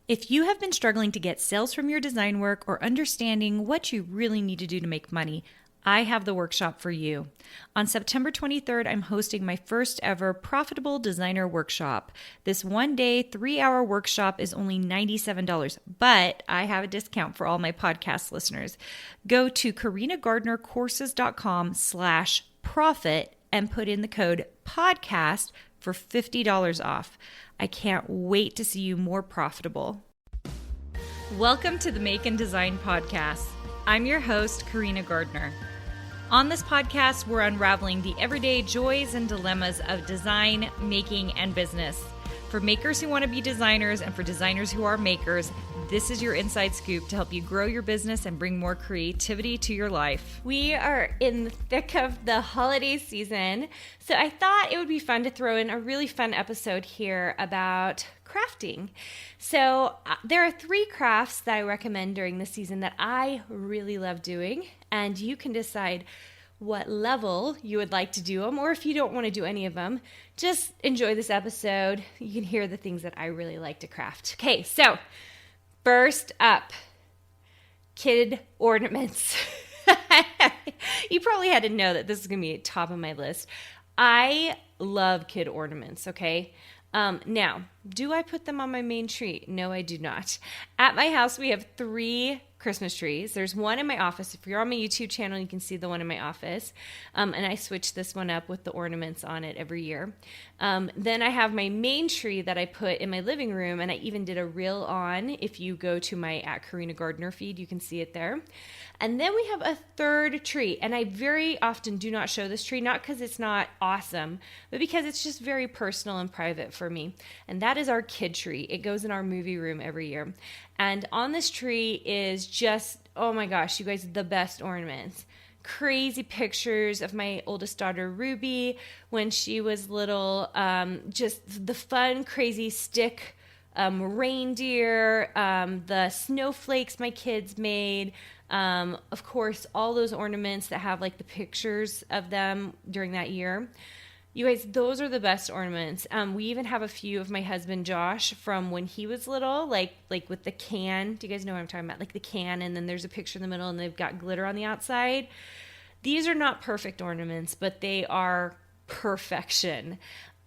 If you have been struggling to get sales from your design work or understanding what you really need to do to make money, I have the workshop for you. On September 23rd, I'm hosting my first ever Profitable Designer Workshop. This 1-day, 3-hour workshop is only $97, but I have a discount for all my podcast listeners. Go to carinagardnercourses.com/profit and put in the code podcast for $50 off. I can't wait to see you more profitable. Welcome to the Make and Design Podcast. I'm your host, Carina Gardner. On this podcast, we're unraveling the everyday joys and dilemmas of design, making, and business. For makers who want to be designers and for designers who are makers, this is your inside scoop to help you grow your business and bring more creativity to your life. We are in the thick of the holiday season, so I thought it would be fun to throw in a really fun episode here about crafting. So there are 3 crafts that I recommend during the season that I really love doing, and you can decide what level you would like to do them, or if you don't want to do any of them, just enjoy this episode. You can hear the things that I really like to craft. Okay, so first up, kid ornaments. You probably had to know that this is going to be top of my list. I love kid ornaments, okay? Now, do I put them on my main tree? No, I do not. At my house, we have 3 Christmas trees. There's one in my office. If you're on my YouTube channel, you can see the one in my office. And I switch this one up with the ornaments on it every year. Then I have my main tree that I put in my living room, and I even did a reel on. If you go to my @Carina Gardner feed, you can see it there. And then we have a 3rd tree, and I very often do not show this tree, not because it's not awesome, but because it's just very personal and private for me. And that is our kid tree. It goes in our movie room every year. And on this tree is just, oh my gosh, you guys, the best ornaments. Crazy pictures of my oldest daughter, Ruby, when she was little. Just the fun, crazy stick reindeer, the snowflakes my kids made. Of course, all those ornaments that have like the pictures of them during that year. You guys, those are the best ornaments. We even have a few of my husband Josh from when he was little, like with the can. Do you guys know what I'm talking about? Like the can, and then there's a picture in the middle, and they've got glitter on the outside. These are not perfect ornaments, but they are perfection.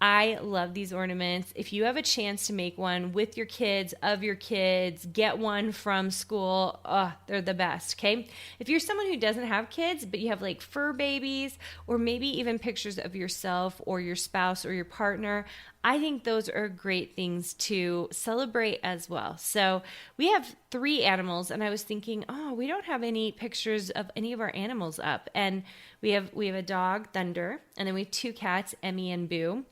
I love these ornaments. If you have a chance to make one with your kids, of your kids, get one from school, they're the best, okay? If you're someone who doesn't have kids, but you have like fur babies, or maybe even pictures of yourself or your spouse or your partner, I think those are great things to celebrate as well. So we have 3 animals, and I was thinking, we don't have any pictures of any of our animals up. And we have a dog, Thunder, and then we have 2 cats, Emmy and Boo.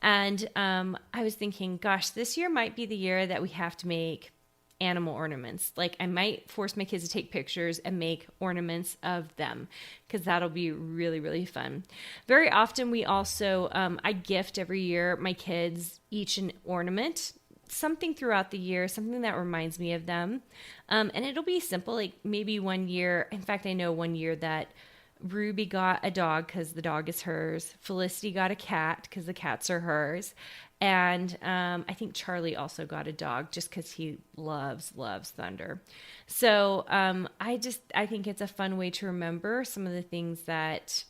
And I was thinking, gosh, this year might be the year that we have to make animal ornaments. Like I might force my kids to take pictures and make ornaments of them, because that'll be really, really fun. Very often we also, I gift every year my kids each an ornament, something throughout the year, something that reminds me of them. And it'll be simple, like maybe one year, in fact, I know one year that Ruby got a dog because the dog is hers. Felicity got a cat because the cats are hers. And I think Charlie also got a dog just because he loves Thunder. So I think it's a fun way to remember some of the things that,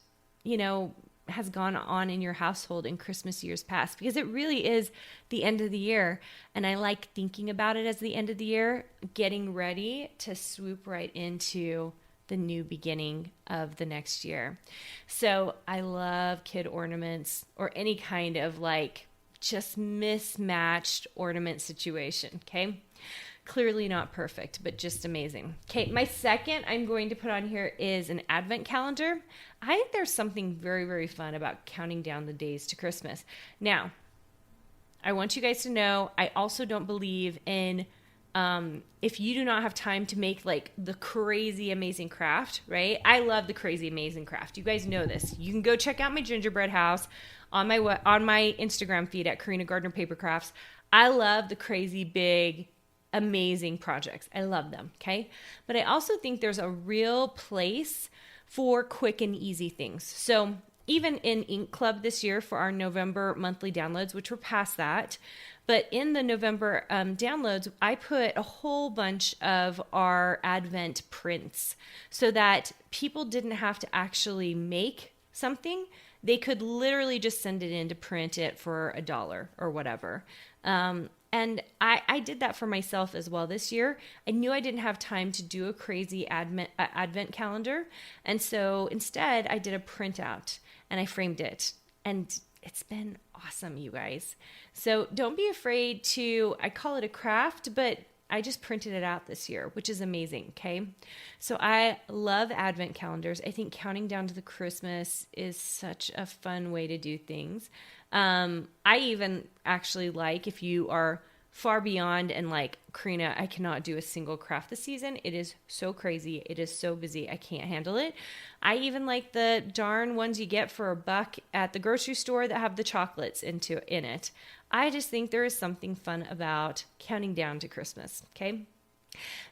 has gone on in your household in Christmas years past, because it really is the end of the year. And I like thinking about it as the end of the year, getting ready to swoop right into the new beginning of the next year. So I love kid ornaments, or any kind of like just mismatched ornament situation, okay? Clearly not perfect, but just amazing. Okay, my second I'm going to put on here is an advent calendar. I think there's something very, very fun about counting down the days to Christmas. Now, I want you guys to know, I also don't believe in if you do not have time to make like the crazy amazing craft, right? I love the crazy amazing craft. You guys know this. You can go check out my gingerbread house on my Instagram feed at Carina Gardner Paper Crafts. I love the crazy big amazing projects. I love them, okay? But I also think there's a real place for quick and easy things. So even in Ink Club this year for our November monthly downloads, which we're past that, But in the November downloads, I put a whole bunch of our Advent prints so that people didn't have to actually make something. They could literally just send it in to print it for $1 or whatever. And I did that for myself as well this year. I knew I didn't have time to do a crazy advent calendar. And so instead, I did a printout and I framed it. And it's been awesome, you guys. So don't be afraid to, I call it a craft, but I just printed it out this year, which is amazing, okay? So I love advent calendars. I think counting down to the Christmas is such a fun way to do things. I even actually like, if you are far beyond and like, Carina, I cannot do a single craft this season. It is so crazy. It is so busy. I can't handle it. I even like the darn ones you get for $1 at the grocery store that have the chocolates in it. I just think there is something fun about counting down to Christmas, okay?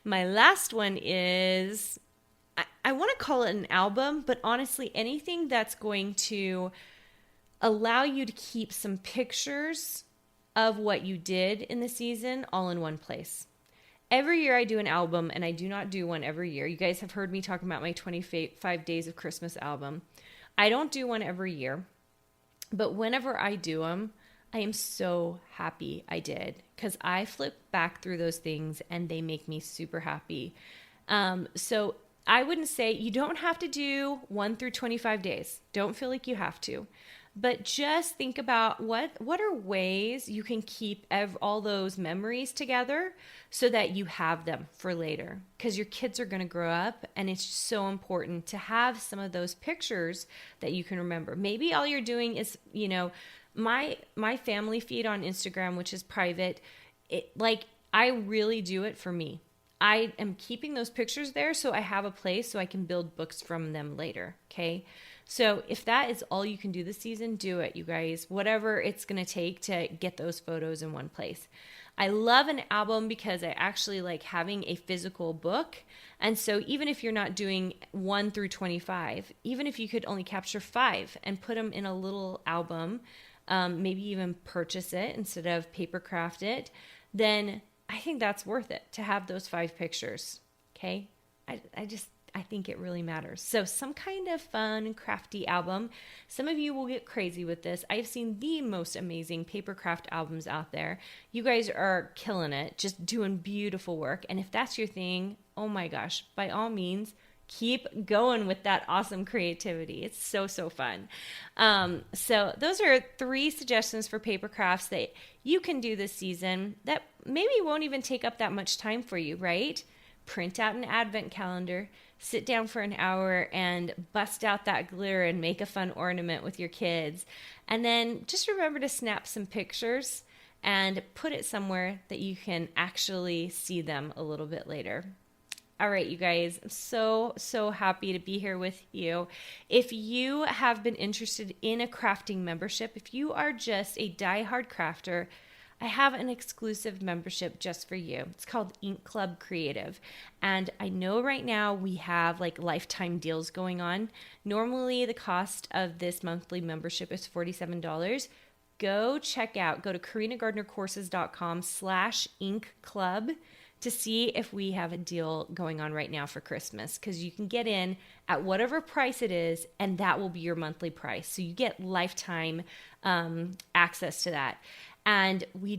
My last one is, I want to call it an album, but honestly, anything that's going to allow you to keep some pictures of what you did in the season all in one place. Every year I do an album, and I do not do one every year. You guys have heard me talk about my 25 Days of Christmas album. I don't do one every year, but whenever I do them, I am so happy I did, because I flip back through those things and they make me super happy. So I wouldn't say you don't have to do 1 through 25 days. Don't feel like you have to. But just think about what are ways you can keep all those memories together so that you have them for later. Because your kids are going to grow up, and it's so important to have some of those pictures that you can remember. Maybe all you're doing is, my family feed on Instagram, which is private, I really do it for me. I am keeping those pictures there so I have a place so I can build books from them later, okay? So if that is all you can do this season, do it, you guys. Whatever it's going to take to get those photos in one place. I love an album because I actually like having a physical book. And so even if you're not doing 1 through 25, even if you could only capture 5 and put them in a little album, maybe even purchase it instead of paper craft it, then I think that's worth it to have those 5 pictures, okay? I think it really matters. So some kind of fun, crafty album. Some of you will get crazy with this. I've seen the most amazing paper craft albums out there. You guys are killing it, just doing beautiful work. And if that's your thing, oh my gosh, by all means, keep going with that awesome creativity. It's so, so fun. So those are 3 suggestions for paper crafts that you can do this season that maybe won't even take up that much time for you, right? Print out an advent calendar, sit down for an hour and bust out that glitter and make a fun ornament with your kids. And then just remember to snap some pictures and put it somewhere that you can actually see them a little bit later. All right, you guys, I'm so, so happy to be here with you. If you have been interested in a crafting membership, if you are just a diehard crafter, I have an exclusive membership just for you. It's called Ink Club Creative. And I know right now we have like lifetime deals going on. Normally the cost of this monthly membership is $47. Go to carinagardnercourses.com/Ink Club to see if we have a deal going on right now for Christmas, because you can get in at whatever price it is, and that will be your monthly price. So you get lifetime access to that. And we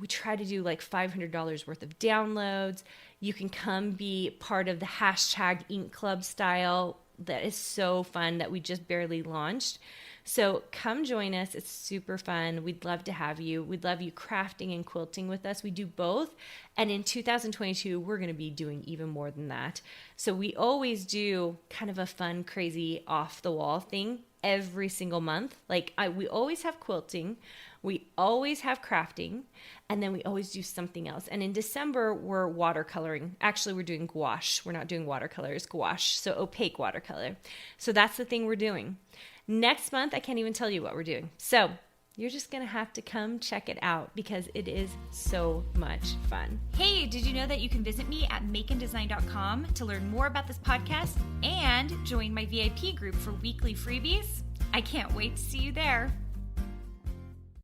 try to do like $500 worth of downloads. You can come be part of the hashtag Ink Club style. That is so fun that we just barely launched. So come join us. It's super fun. We'd love to have you. We'd love you crafting and quilting with us. We do both. And in 2022, we're going to be doing even more than that. So we always do kind of a fun, crazy, off-the-wall thing every single month. We always have quilting. We always have crafting, and then we always do something else. And in December, we're watercoloring. Actually, we're doing gouache. We're not doing watercolors, gouache, so opaque watercolor. So that's the thing we're doing. Next month, I can't even tell you what we're doing. So you're just going to have to come check it out because it is so much fun. Hey, did you know that you can visit me at makeanddesign.com to learn more about this podcast and join my VIP group for weekly freebies? I can't wait to see you there.